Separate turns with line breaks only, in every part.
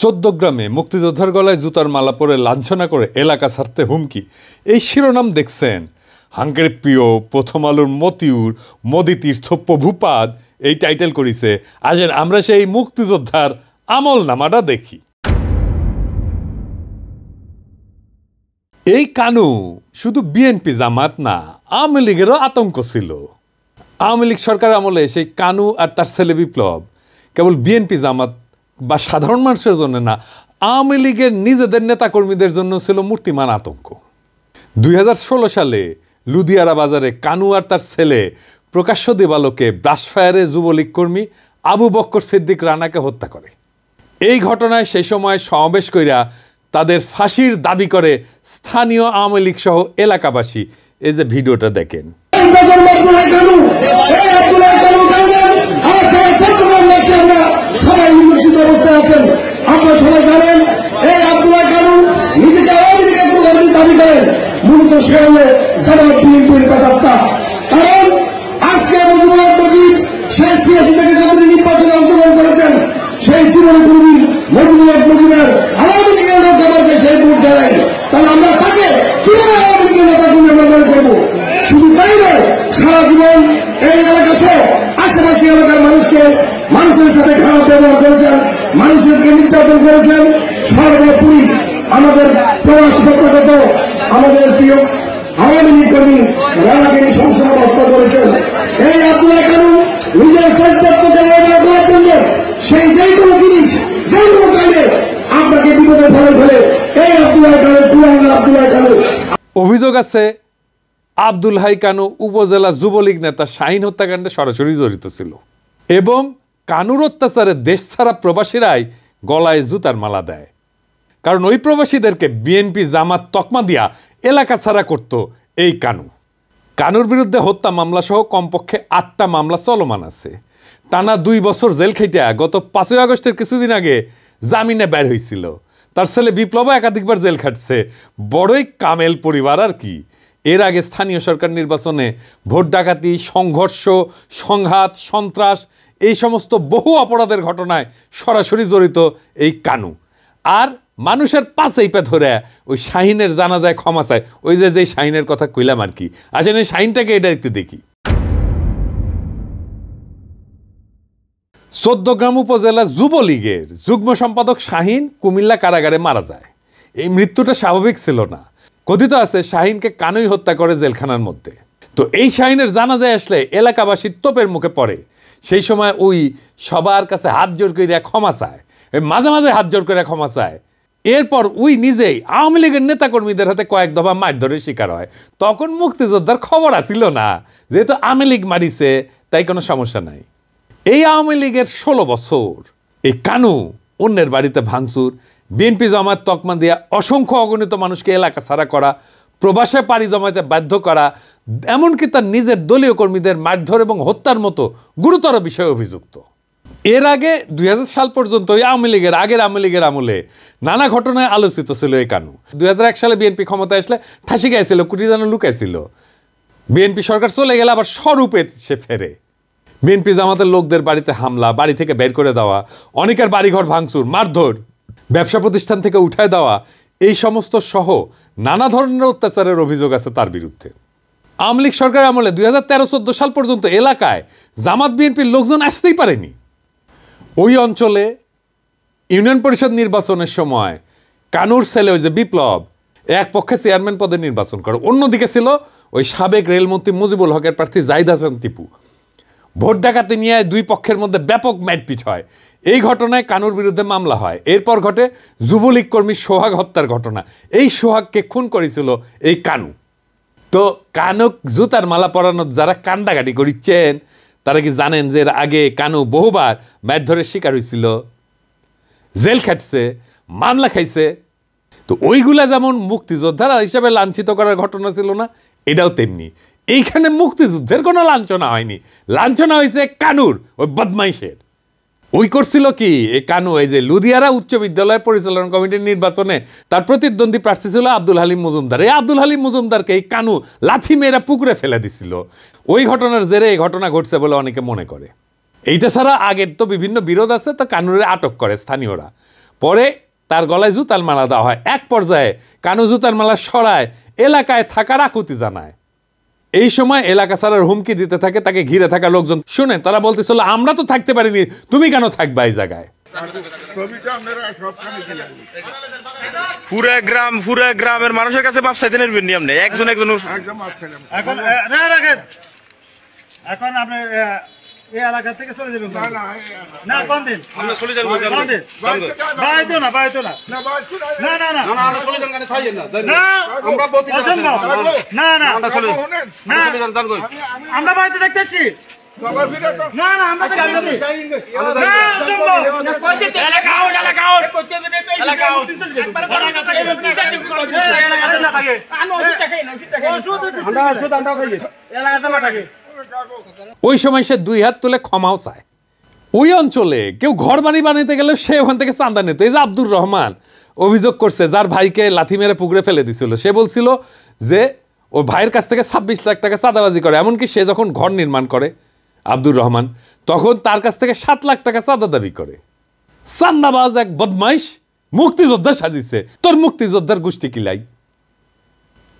চৌদ্দগ্রামে মুক্তিযোদ্ধার গলায় জুতার মালা পরে লাঞ্ছনা করে এলাকা ছাড়তে হুমকি, এই শিরোনাম দেখছেন। হাঙ্গের প্রিয় প্রথম আলোর মতিউর মোদি তীর্থ প্রভুপাদ এই টাইটেল করেছে। আসেন আমরা সেই মুক্তিযোদ্ধার আমল নামাটা দেখি। এই কানু শুধু বিএনপি জামাত না, আওয়ামী লীগেরও আতঙ্ক ছিল। আওয়ামী লীগ সরকার আমলে সেই কানু আর তার ছেলে বিপ্লব কেবল বিএনপি জামাত বা সাধারণ মানুষের জন্য না, আওয়ামী লীগের নিজেদের নেতাকর্মীদের জন্য ছিল মূর্তিমান আতঙ্ক। 2016 সালে লুধিয়ারা বাজারে কানু আর তার ছেলে প্রকাশ্য দিবালোকে ব্রাশফায়ারে যুবলীগ কর্মী আবু বক্কর সিদ্দিক রানাকে হত্যা করে। এই ঘটনায় সেই সময় সমাবেশ কইরা তাদের ফাঁসির দাবি করে স্থানীয় আওয়ামী লীগ সহ এলাকাবাসী। এই যে ভিডিওটা দেখেন।
আপনারা সবাই জানেন এই আব্দুল্লাহ কানু নিজেকে আওয়ামী লীগের প্রধানমন্ত্রী দাবি করেন, মূলত সে হলো জামাত বিএনপির প্রেতাত্মা। কারণ আজকে মুজিবুর মুজিব সে 86 থেকে যতদিন নির্বাচনে অংশগ্রহণ করেছেন, সেই জীবনে কোনদিন মুজিবুর মুজিবের আওয়ামী লীগের নেতাকে সেই ভোট দেয়। তাহলে আমরা তাকে কিভাবে আওয়ামী লীগের নেতা তুমি আমরা মনে করবো? শুধু তাই নয়, সারা জীবন এই এলাকা সহ আশেপাশে এলাকার মানুষের সাথে খারাপ ব্যবহার করেছেন, মানুষকে নির্যাতন করেছেন। সর্বোপরি আমাদের প্রবাস প্রত্যাগত আমাদের প্রিয় আওয়ামী লীগ কর্মী রানাকে সংসদে হত্যা করেছেন। এই আব্দুল্লাহ কানু নিজের চরিত্রকে ব্যবহার করার জন্য সেই যে কোনো জিনিস যে কোনো কাজে আপনাকে বিপদে ফেলে এই আব্দুল্লাহ কানু কুলাঙ্গার আব্দুল্লাহ কানু।
অভিযোগ আছে আব্দুল হাই কানু উপজেলা যুবলীগ নেতা শাহিন হত্যাকাণ্ডে সরাসরি জড়িত ছিল এবং কানুর অত্যাচারে দেশ ছাড়া প্রবাসীরাই গলায় জুতার মালা দেয়। কারণ ওই প্রবাসীদেরকে বিএনপি জামাত তকমা দিয়া এলাকা ছাড়া করত এই কানু। কানুর বিরুদ্ধে হত্যা মামলা সহ কমপক্ষে 8টা মামলা চলমান আছে। টানা 2 বছর জেল খেটিয়া গত 5 আগস্টের কিছুদিন আগে জামিনে বের হয়েছিল। তার ছেলে বিপ্লব একাধিকবার জেল খাটছে। বড়ই কামেল পরিবার আর কি। এর আগে স্থানীয় সরকার নির্বাচনে ভোট ডাকাতি, সংঘর্ষ, সংঘাত, সন্ত্রাস এই সমস্ত বহু অপরাধের ঘটনায় সরাসরি জড়িত এই কানু। আর মানুষের পাশেই পে ধরে ওই শাহিনের জানাজায় ক্ষমা চায়। ওই যে শাহিনের কথা কইলাম আর কি। আসেন এই শাহিনটাকে এটা একটু দেখি। চৌদ্দগ্রাম উপজেলা যুবলীগের যুগ্ম সম্পাদক শাহিন কুমিল্লা কারাগারে মারা যায়। এই মৃত্যুটা স্বাভাবিক ছিল না। কথিত আছে শাহিনকে কানুই হত্যা করে জেলখানার মধ্যে। তো এই শাহিনের জানাজায় আসলে এলাকাবাসীর তোপের মুখে পড়ে। সেই সময় ওই সবার কাছে হাত জোর করে ক্ষমা চায়, মাঝে মাঝে হাত জোর করে ক্ষমা চায়। এরপর ওই নিজেই আওয়ামী লীগের নেতাকর্মীদের হাতে কয়েক দফা মারধরের শিকার হয়। তখন মুক্তিযোদ্ধার খবর আসিল না, যেহেতু আওয়ামী লীগ মারিছে তাই কোনো সমস্যা নাই। এই আওয়ামী লীগের 16 বছর এই কানু অন্যের বাড়িতে ভাঙচুর, বিএনপি জামাত তকমা দিয়া অসংখ্য অগণিত মানুষকে এলাকা ছাড়া করা, প্রবাসে পাড়ি জমাতে বাধ্য করা, এমনকি তার নিজের দলীয় কর্মীদের মারধর এবং হত্যার মতো গুরুতর বিষয়ে অভিযুক্ত। এর আগে 2000 সাল পর্যন্ত আওয়ামী লীগের আমলে নানা ঘটনায় আলোচিত ছিল এই কানু। 2001 সালে বিএনপি ক্ষমতায় আসলে ঠাসি গাইছিল, কুটি যেন লুকাইছিল। বিএনপি সরকার চলে গেলে আবার স্বরূপে সে ফেরে। বিএনপি জামাতের লোকদের বাড়িতে হামলা, বাড়ি থেকে বের করে দেওয়া, অনেকের বাড়িঘর ভাঙচুর, মারধর, ব্যবসা প্রতিষ্ঠান থেকে উঠায় দেওয়া, এই সমস্ত সহ নানা ধরনের অত্যাচারের অভিযোগ আছে তার বিরুদ্ধে। আওয়ামী লীগ সরকার আমলে 2013-14 সাল পর্যন্ত এলাকায় জামাত বিএনপির লোকজন আসতেই পারেনি। ওই অঞ্চলে ইউনিয়ন পরিষদ নির্বাচনের সময় কানুর ছেলে ওই যে বিপ্লব এক পক্ষে চেয়ারম্যান পদে নির্বাচন করে, অন্যদিকে ছিল ওই সাবেক রেলমন্ত্রী মুজিবুল হকের প্রার্থী জাহিদ হাসান টিপু। ভোট ডাকাতি নিয়ে দুই পক্ষের মধ্যে ব্যাপক মারপিট হয়। এই ঘটনায় কানুর বিরুদ্ধে মামলা হয়। এরপর ঘটে যুবলীগ কর্মী সোহাগ হত্যার ঘটনা। এই সোহাগকে খুন করেছিল এই কানু। তো কানুক জুতার মালা পরানোর যারা কান্দাকাটি করিচ্ছেন তারা কি জানেন যে এর আগে কানু বহুবার মারধরের শিকার হয়েছিল, জেল খাটছে, মামলা খাইছে। তো ওইগুলা যেমন মুক্তিযোদ্ধারা হিসাবে লাঞ্ছিত করার ঘটনা ছিল না, এটাও তেমনি। এইখানে মুক্তিযুদ্ধের কোনো লাঞ্ছনা হয়নি, লাঞ্ছনা হয়েছে কানুর ওই বদমাইশের। ওই করছিল কি এই কানু, এই যে লুধিয়ারা উচ্চ বিদ্যালয় পরিচালনা কমিটির নির্বাচনে তার প্রতিদ্বন্দ্বী প্রার্থী ছিল আব্দুল হালিম মজুমদার। এই আব্দুল হালিম মজুমদারকে এই কানু লাথি মেয়েরা পুকুরে ফেলে দিছিল। ওই ঘটনার জেরে এই ঘটনা ঘটছে বলে অনেকে মনে করে। এইটা ছাড়া আগের তো বিভিন্ন বিরোধ আছে, তো কানুরে আটক করে স্থানীয়রা। পরে তার গলায় জুতার মালা দেওয়া হয়। এক পর্যায়ে কানু জুতার মালা সরায় এলাকায় থাকার আকুতি জানায়। এই সময় এলাকা ছাড়ার হুমকি দিতে থাকে, তাকে ঘিরে থাকা লোকজন শুনে তারা বলতেছিল আমরা তো থাকতে পারিনি, তুমি কেন থাকবা এই জায়গায়।
পুরা গ্রামের মানুষের কাছে মাপ চাইতে নেবেন আপনি একজন
এখন আপনি এই এলাকা থেকে চলে যাবেন না? কোন দিন আমরা চলে যাব? কোন দিন? বাইতো না না না না আমরা চলে যান গাড়ি থাইয়েন না না আমরা বলতে না না আমরা চলে যান জান কই আমরা বাইতে দেখতেছি না না আমরা দেখতেছি না জম্বো এলাকা আউট করতে দেবে এলাকা আউট এলাকাতে না থাকে আনো ওটা খাই না ওটা খাই এলাকাতে না থাকে।
ওই সময় সে 2 হাত তুলে ক্ষমাও চায়। ওই অঞ্চলে কেউ ঘর বাড়ি বানাইতে গেলে সে ওখান থেকে চাঁদা নিত। এই যে আব্দুর রহমান অভিযোগ করছে, যার ভাইকে লাথি মেরে পুকুরে ফেলে দিছিল, সে বলছিল যে ওর ভাইয়ের কাছ থেকে 26 লাখ টাকা চাঁদাবাজি করে। এমনকি সে যখন ঘর নির্মাণ করে আব্দুর রহমান, তখন তার কাছ থেকে 7 লাখ টাকা চাঁদা দাবি করে। চান্দাবাজ এক বদমাইশ মুক্তিযোদ্ধা সাজিছে। তোর মুক্তিযোদ্ধার গোষ্ঠী কিলাই।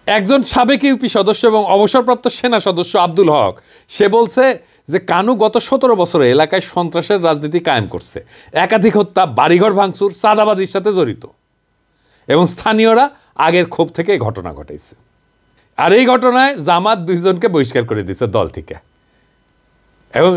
একজন সাবেক ইউপি সদস্য এবং অবসরপ্রাপ্ত সেনা সদস্য আব্দুল হক, সে বলছে যে কানু গত 17 বছরে এলাকায় সন্ত্রাসের রাজনীতি কায়েম করছে, একাধিক হত্যা, বাড়িঘর ভাঙচুর, চাঁদাবাজির সাথে জড়িত, এবং স্থানীয়রা আগের ক্ষোভ থেকে ঘটনা ঘটাইছে। আর এই ঘটনায় জামাত 2 জনকে বহিষ্কার করে দিয়েছে দল থেকে, এবং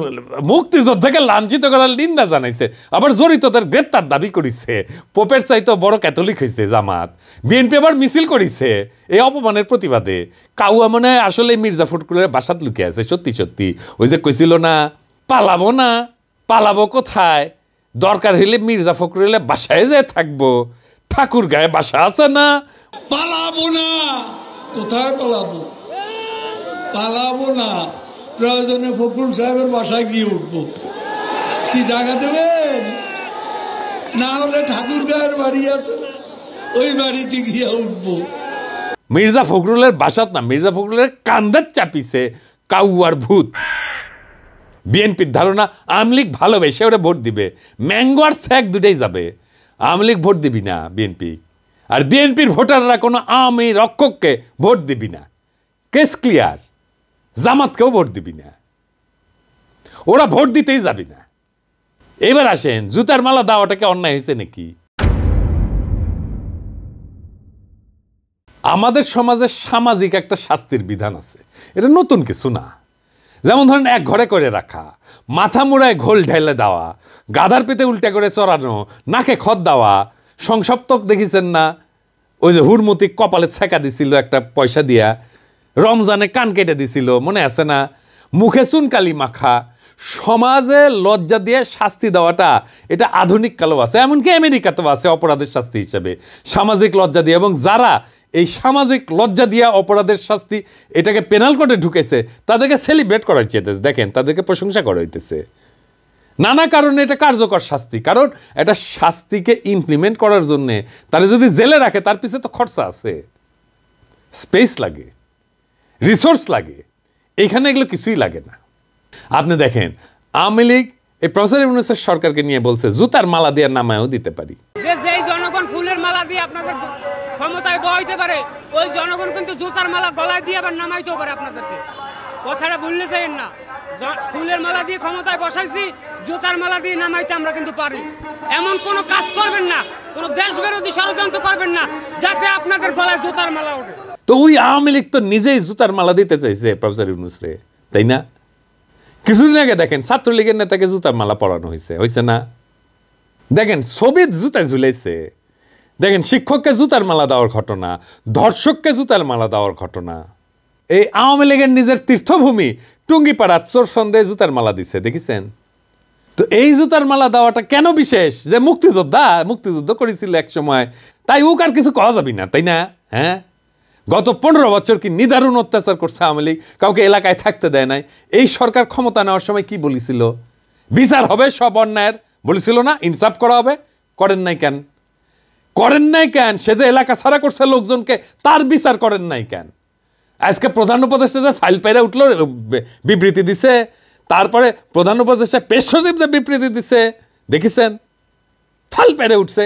মুক্তিযোদ্ধাকে লাঞ্ছিত করার নিন্দা জানাইছে। আবার জড়িতদের গ্রেপ্তার দাবি করেছে। পোপের চাইতে বড় ক্যাথলিক হয়েছে জামাত। বিএনপি আবার মিছিল করেছে এই অপমানের প্রতিবাদে। কাউয়া মনে হয় আসলে মির্জা ফখরুলের বাসাত লুকিয়ে আছে। সত্যি সত্যি ওই যে কইছিল না, পালাবো না, পালাবো কোথায়, দরকার হইলে মির্জা ফখরুলের বাসায় যে থাকবো, ঠাকুর গায়ে বাসা আছে না।
পালাবো না, কোথায় পালাবো? পালাবো না, প্রয়োজনে ফখরুল সাহেবের বাসায় গিয়ে উঠবো। কি জায়গা দেবেন? না হলে ঠাকুর গায়ের বাড়ি আছে, ওই বাড়িতে গিয়ে উঠবো।
মির্জা ফখরুলের বাসাত না, মির্জা ফখরুলের কান্দার চাপিছে কাউয়ার ভূত। বিএনপির ধারণা আওয়ামী লীগ ভালোবেসে ওরা ভোট দিবে, ম্যাঙ্গো আর স্যাক দুটাই যাবে। আওয়ামী লীগ ভোট দিবি না বিএনপি, আর বিএনপির ভোটাররা কোনো আওয়ামী রক্ষককে ভোট দিবি না। Case clear. জামাতকেও ভোট দিবি না, ওরা ভোট দিতেই যাবি না। এবার আসেন, জুতার মালা দেওয়াটাকে অন্যায় হয়েছে নাকি? আমাদের সমাজে সামাজিক একটা শাস্তির বিধান আছে, এটা নতুন কিছু না। যেমন ধরেন এক ঘরে করে রাখা, মাথা মুড়ায় ঘোল ঢেলে দেওয়া, গাধার পেতে উল্টে করে চড়ানো, নাকে খত দেওয়া। সংসপ্তক দেখেছেন না, ওই যে হুরমতি কপালে ছেঁকা দিছিল একটা পয়সা দিয়া, রমজানে কান কেটে দিছিল, মনে আছে না? মুখে চুনকালি মাখা। সমাজে লজ্জা দিয়ে শাস্তি দেওয়াটা এটা আধুনিক কালেও আছে, এমনকি আমেরিকাতেও আছে অপরাধের শাস্তি হিসেবে সামাজিক লজ্জা দিয়ে। এবং যারা এই সামাজিক লজ্জা দিয়ে অপরাধের শাস্তি এটাকে পেনাল কোডে ঢুকেছে, তাদেরকে সেলিব্রেট করা হচ্ছে। দেখেন, তাদেরকে প্রশংসা করা হইতেছে। নানা কারণে এটা কার্যকর শাস্তি, কারণ এটা শাস্তিকে ইমপ্লিমেন্ট করার জন্যে তারা যদি জেলে রাখে তার পিছনে তো খরচা আছে, স্পেস লাগে, রিসোর্স লাগে। এইখানে এগুলো কিছুই লাগে না। আপনি দেখেন, আওয়ামী লীগ এই প্রফেসর ইউনূসের সরকারকে নিয়ে বলছে জুতার মালা দিয়ে নামায়ও দিতে পারি।
যেই জনগণ ফুলের মালা দিয়ে আপনাদের ক্ষমতায় বহাইতে পারে, ওই জনগণ কিন্তু জুতার মালা গলায় দিয়ে আবার নামাইতেও পারে আপনাদেরকে। কথাটা ভুললে চাইেন না। ফুলের মালা দিয়ে ক্ষমতায় বসাইছি, জুতার মালা দিয়ে নামাইতে আমরা কিন্তু পারি। এমন কোনো কাজ করবেন না, কোনো দেশ বিরোধী ষড়যন্ত্র করবেন না যাতে আপনাদের গলায় জুতার মালা ওঠে।
তো ওই আওয়ামী লীগ তো নিজেই জুতার মালা দিতে চাইছে প্রফেসর ইউনূস রে, তাই না? কিছুদিন আগে দেখেন ছাত্রলীগের নেতাকে জুতার মালা পরানো হয়েছে না? দেখেন ছবির জুতায় ঝুলাইছে। দেখেন শিক্ষককে জুতার মালা দেওয়ার ঘটনা, ধর্ষককে জুতার মালা দেওয়ার ঘটনা। এই আওয়ামী লীগের নিজের তীর্থভূমি টুঙ্গিপাড়া চোর সন্দেহে জুতার মালা দিচ্ছে, দেখেছেন? তো এই জুতার মালা দেওয়াটা কেন বিশেষ? যে মুক্তিযুদ্ধ করেছিল এক সময়, তাই ও আর কিছু কওয়া যাবি না, তাই না? হ্যাঁ, গত 15 বছর কি নিদারুণ অত্যাচার করছে আওয়ামী লীগ, কাউকে এলাকায় থাকতে দেয় নাই। এই সরকার ক্ষমতা নেওয়ার সময় কি বলেছিল? বিচার হবে সব অন্যায়ের, বলেছিল না? ইনসাফ করা হবে। করেন নাই কেন? সে যে এলাকা ছাড়া করছে লোকজনকে, তার বিচার করেন নাই কেন? আজকে প্রধান উপদেষ্টা যে ফাইল পাইরা উঠলো, বিবৃতি দিছে, তারপরে প্রধান উপদেষ্টা পেশ সচিব যে বিবৃতি দিছে, দেখেছেন? ফাইল পাইরা উঠছে।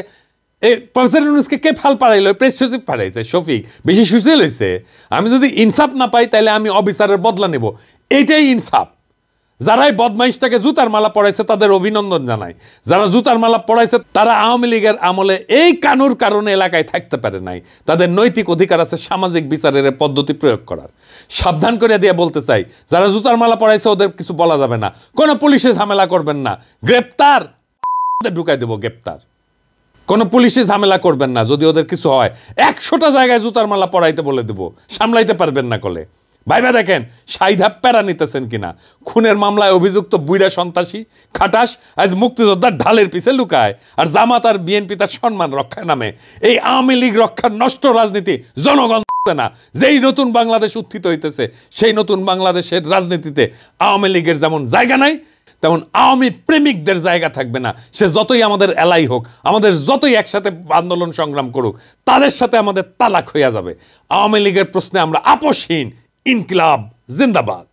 এই প্রফেসর ইউনূসকে কে ফাল পাড়াইলো? প্রেস সচিব পাঠাইছে শফিক, বেশি সুশীল হয়েছে। আমি যদি ইনসাফ না পাই তাহলে আমি অবিচারের বদলা নেব, এইটাই ইনসাফ। যারাই বদমাইশটাকে জুতার মালা পড়াইছে তাদের অভিনন্দন জানাই। যারা জুতার মালা পড়াইছে তারা আওয়ামী লীগের আমলে এই কানুর কারণে এলাকায় থাকতে পারে নাই। তাদের নৈতিক অধিকার আছে সামাজিক বিচারের পদ্ধতি প্রয়োগ করার। সাবধান করে দিয়ে বলতে চাই, যারা জুতার মালা পড়াইছে ওদের কিছু বলা যাবে না, কোনো পুলিশে ঝামেলা করবেন না, গ্রেপ্তার ঢুকাই দেবো, গ্রেপ্তার। কোনো পুলিশে ঝামেলা করবেন না, যদি ওদের কিছু হয় 100টা জায়গায় জুতার মালা পড়াইতে বলে দেবো, সামলাইতে পারবেন না কলে। ভাইবা দেখেন সাইধাপ প্যারা নিতেছেন কিনা। খুনের মামলায় অভিযুক্ত বুইড়া সন্ত্রাসী খাটাস আজ মুক্তিযোদ্ধার ঢালের পিছে লুকায়, আর জামাত আর বিএনপি তার সম্মান রক্ষার নামে এই আওয়ামী লীগ রক্ষার নষ্ট রাজনীতি জনগণ না। যেই নতুন বাংলাদেশ উত্থিত হইতেছে সেই নতুন বাংলাদেশের রাজনীতিতে আওয়ামী লীগের যেমন জায়গা নাই, তেমন আওয়ামী প্রেমিকদের জায়গা থাকবে না। সে যতই আমাদের এলাই হোক, আমাদের যতই একসাথে আন্দোলন সংগ্রাম করুক, তাদের সাথে আমাদের তালাক হইয়া যাবে। আওয়ামী লীগের প্রশ্নে আমরা আপোষহীন। ইনকিলাব জিন্দাবাদ।